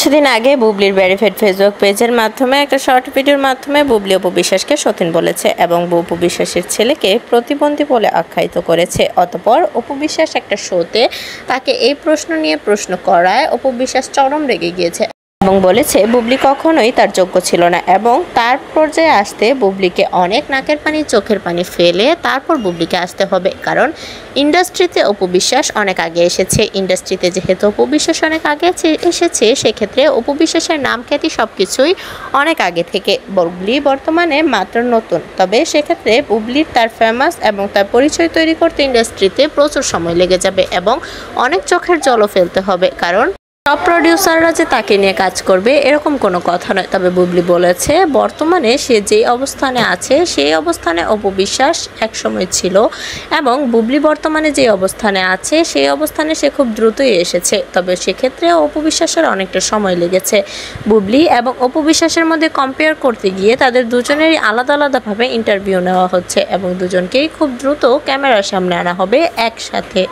কিছুদিন আগে বুবলির ভেরিফাইড ফেসবুক পেজের মাধ্যমে একটা শর্ট ভিডিওর মাধ্যমে বুবলি অপু বিশ্বাসকে সতীন বলেছে এবং অপু বিশ্বাসের ছেলেকে প্রতিবন্ধী বলে আখ্যায়িত করেছে। অতঃপর অপু বিশ্বাস একটা শোতে তাকে এই প্রশ্ন নিয়ে প্রশ্ন করায় অপু বিশ্বাস চরম রেগে গিয়েছে এবং বলেছে বুবলি কখনোই তার যোগ্য ছিল না এবং তার পর্যায়ে আসতে বুবলিকে অনেক নাকের পানি চোখের পানি ফেলে তারপর বুবলিকে আসতে হবে, কারণ ইন্ডাস্ট্রিতে অপু বিশ্বাস অনেক আগে এসেছে। ইন্ডাস্ট্রিতে যেহেতু অপু বিশ্বাস অনেক আগে এসেছে সেক্ষেত্রে অপু বিশ্বাসের নাম খ্যাতি সব কিছুই অনেক আগে থেকে। বুবলি বর্তমানে মাত্র নতুন, তবে সেক্ষেত্রে বুবলির তার ফেমাস এবং তার পরিচয় তৈরি করতে ইন্ডাস্ট্রিতে প্রচুর সময় লেগে যাবে এবং অনেক চোখের জলও ফেলতে হবে, কারণ সব প্রডিউসাররা যে তাকে নিয়ে কাজ করবে এরকম কোনো কথা নয়। তবে বুবলি বলেছে বর্তমানে সে যেই অবস্থানে আছে সেই অবস্থানে অপু বিশ্বাস একসময় ছিল এবং বুবলি বর্তমানে যে অবস্থানে আছে সেই অবস্থানে সে খুব দ্রুতই এসেছে। তবে সেক্ষেত্রে অপু বিশ্বাসের অনেকটা সময় লেগেছে। বুবলি এবং অপু বিশ্বাসের মধ্যে কম্পেয়ার করতে গিয়ে তাদের দুজনেরই আলাদা আলাদাভাবে ইন্টারভিউ নেওয়া হচ্ছে এবং দুজনকেই খুব দ্রুত ক্যামেরার সামনে আনা হবে একসাথে।